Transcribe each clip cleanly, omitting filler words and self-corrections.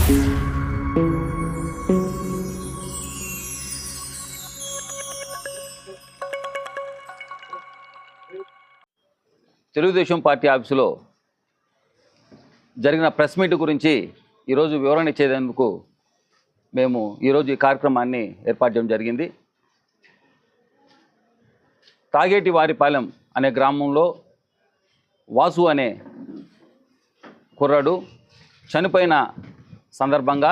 Telugu Desam party ఆఫీసులో జరిగిన press meet గురించి ఈరోజు వివరణ ఇచ్చేందుకు మేము ఈరోజు ఈ కార్యక్రమాన్ని ఏర్పాటు చేయడం జరిగింది. తాగేటి వారిపాలెం అనే గ్రామంలో వాసు అనే కుర్రాడు చనిపోయిన సందర్భంగా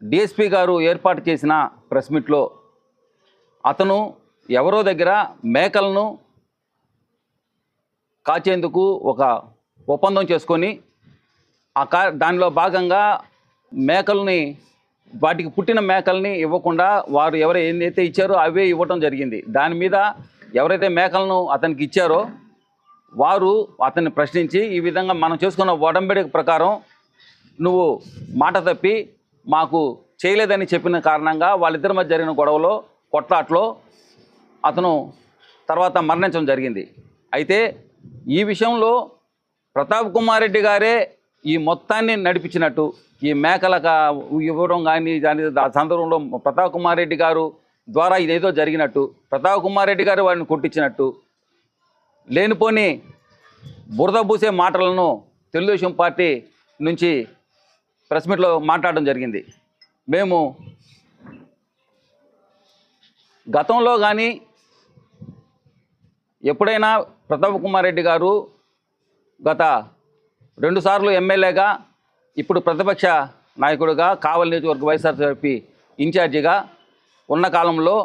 డిఎస్పీ గారు ఏర్పాటు చేసిన ప్రెస్ మీట్లో అతను ఎవరో దగ్గర మేకలను కాచేందుకు ఒక ఒప్పందం చేసుకొని దానిలో భాగంగా మేకల్ని వాటికి పుట్టిన మేకల్ని ఇవ్వకుండా వారు ఏదైతే ఇచ్చారో అవే ఇవ్వటం జరిగింది. దాని మీద ఎవరైతే మేకలను అతనికి ఇచ్చారో వారు అతన్ని ప్రశ్నించి ఈ విధంగా మనం చేసుకున్న ఒడంబడిక ప్రకారం నువ్వు మాట తప్పి మాకు చేయలేదని చెప్పిన కారణంగా వాళ్ళిద్దరి మధ్య జరిగిన గొడవలో కొట్లాట్లో అతను తర్వాత మరణించడం జరిగింది. అయితే ఈ విషయంలో ప్రతాప్ కుమార్ రెడ్డి గారే ఈ మొత్తాన్ని నడిపించినట్టు, ఈ మేకలకు ఇవ్వడం కానీ దాని సందర్భంలో ప్రతాప్ కుమార్ రెడ్డి గారు ద్వారా ఇదేదో జరిగినట్టు, ప్రతాప్ కుమార్ రెడ్డి గారు వారిని కొట్టించినట్టు లేనిపోని బురద పూసే మాటలను తెలుగుదేశం పార్టీ నుంచి ప్రెస్ మీట్లో మాట్లాడడం జరిగింది. మేము గతంలో కానీ ఎప్పుడైనా ప్రతాప్ కుమార్ రెడ్డి గారు గత 2 సార్లు ఎమ్మెల్యేగా, ఇప్పుడు ప్రతిపక్ష నాయకుడిగా, కావలి నియోజకవర్గ వైఎస్ఆర్సీపీ ఇన్ఛార్జిగా ఉన్న కాలంలో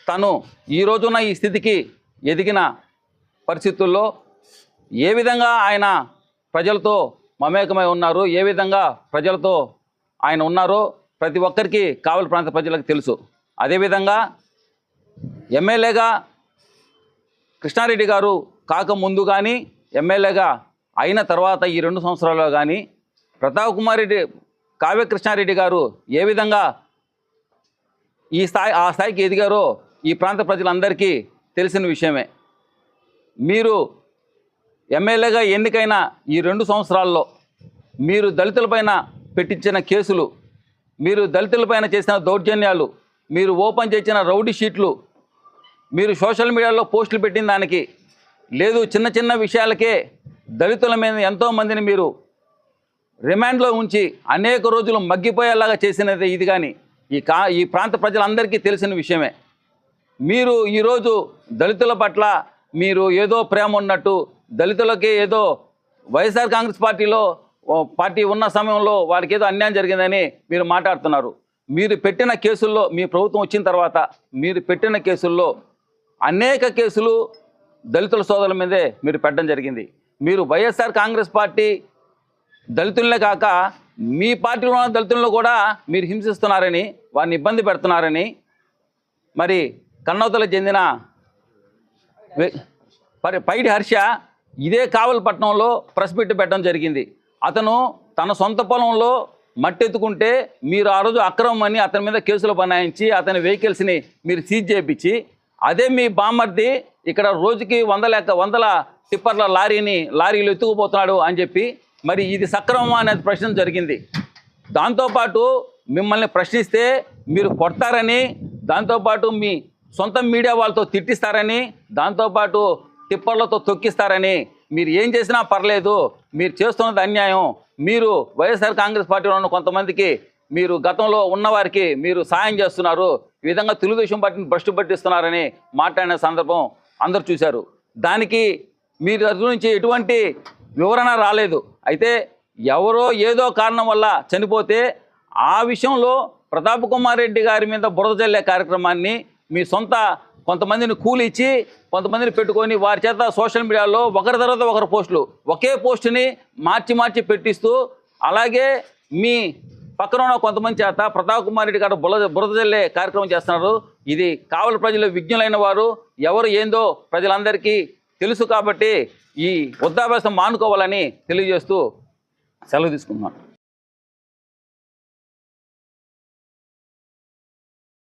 తను ఈ రోజున ఈ స్థితికి ఎదిగిన పరిస్థితుల్లో ఏ విధంగా ఆయన ప్రజలతో మమేకమై ఉన్నారు, ఏ విధంగా ప్రజలతో ఆయన ఉన్నారో ప్రతి ఒక్కరికి కావలి ప్రాంత ప్రజలకు తెలుసు. అదేవిధంగా ఎమ్మెల్యేగా కృష్ణారెడ్డి గారు కాకముందు కానీ ఎమ్మెల్యేగా అయిన తర్వాత ఈ 2 సంవత్సరాల్లో కానీ ప్రతాప్ కుమార్ రెడ్డి కావ్య కృష్ణారెడ్డి గారు ఏ విధంగా ఆ స్థాయికి ఎదిగారో ఈ ప్రాంత ప్రజలందరికీ తెలిసిన విషయమే. మీరు ఎమ్మెల్యేగా ఎన్నికైన ఈ 2 సంవత్సరాల్లో మీరు దళితులపైన పెట్టించిన కేసులు, మీరు దళితులపైన చేసిన దౌర్జన్యాలు, మీరు ఓపెన్ చేసిన రౌడీ షీట్లు, మీరు సోషల్ మీడియాలో పోస్టులు పెట్టిన దానికి లేదు, చిన్న చిన్న విషయాలకే దళితుల మీద ఎంతోమందిని మీరు రిమాండ్లో ఉంచి అనేక రోజులు మగ్గిపోయేలాగా చేసినది ఇది. కానీ ఈ ప్రాంత ప్రజలందరికీ తెలిసిన విషయమే. మీరు ఈరోజు దళితుల పట్ల మీరు ఏదో ప్రేమ ఉన్నట్టు, దళితులకి ఏదో వైఎస్ఆర్ కాంగ్రెస్ పార్టీ ఉన్న సమయంలో వారికి ఏదో అన్యాయం జరిగిందని మీరు మాట్లాడుతున్నారు. మీరు పెట్టిన కేసుల్లో, మీ ప్రభుత్వం వచ్చిన తర్వాత మీరు పెట్టిన కేసుల్లో అనేక కేసులు దళితుల సోదరుల మీదే మీరు పెట్టడం జరిగింది. మీరు వైఎస్ఆర్ కాంగ్రెస్ పార్టీ దళితులనే కాక మీ పార్టీలో ఉన్న దళితులను కూడా మీరు హింసిస్తున్నారని, వారిని ఇబ్బంది పెడుతున్నారని మరి కన్నౌతలకు చెందిన పైడి హర్ష ఇదే కావలిపట్నంలో ప్రెస్ మీట్ పెట్టడం జరిగింది. అతను తన సొంత పొలంలో మట్టెత్తుకుంటే మీరు ఆ రోజు అక్రమం అని అతని మీద కేసులు బనాయించి అతని వెహికల్స్ని మీరు సీజ్ చేయించి, అదే మీ బామ్మర్ది ఇక్కడ రోజుకి వందల టిప్పర్ల లారీలు ఎత్తుకుపోతున్నాడు అని చెప్పి మరి ఇది సక్రమం అనేది ప్రశ్న జరిగింది. దాంతోపాటు మిమ్మల్ని ప్రశ్నిస్తే మీరు కొడతారని, దాంతోపాటు మీ సొంత మీడియా వాళ్ళతో తిట్టిస్తారని, దాంతోపాటు టిప్పర్లతో తొక్కిస్తారని, మీరు ఏం చేసినా పర్లేదు, మీరు చేస్తున్నది అన్యాయం, మీరు వైఎస్ఆర్ కాంగ్రెస్ పార్టీలో ఉన్న కొంతమందికి మీరు గతంలో ఉన్నవారికి మీరు సాయం చేస్తున్నారు, ఈ విధంగా తెలుగుదేశం పార్టీని భ్రష్టు పట్టిస్తున్నారని మాట్లాడిన సందర్భం అందరూ చూశారు. దానికి మీరు నుంచి ఎటువంటి వివరణ రాలేదు. అయితే ఎవరో ఏదో కారణం వల్ల చనిపోతే ఆ విషయంలో ప్రతాప్ కుమార్ రెడ్డి గారి మీద బురద జల్లే కార్యక్రమాన్ని మీ సొంత కొంతమందిని కూలిచ్చి కొంతమందిని పెట్టుకొని వారి చేత సోషల్ మీడియాలో ఒకరి తర్వాత ఒకరు పోస్టులు, ఒకే పోస్టుని మార్చి పెట్టిస్తూ, అలాగే మీ పక్కన ఉన్న కొంతమంది చేత ప్రతాప్ కుమార్ రెడ్డి గారు బురద జల్లే కార్యక్రమం చేస్తున్నారు. ఇది కావలి ప్రజలు విజ్ఞులైన వారు, ఎవరు ఏందో ప్రజలందరికీ తెలుసు కాబట్టి ఈ వృద్ధాభ్యాసం మానుకోవాలని తెలియజేస్తూ సెలవు తీసుకున్నాను.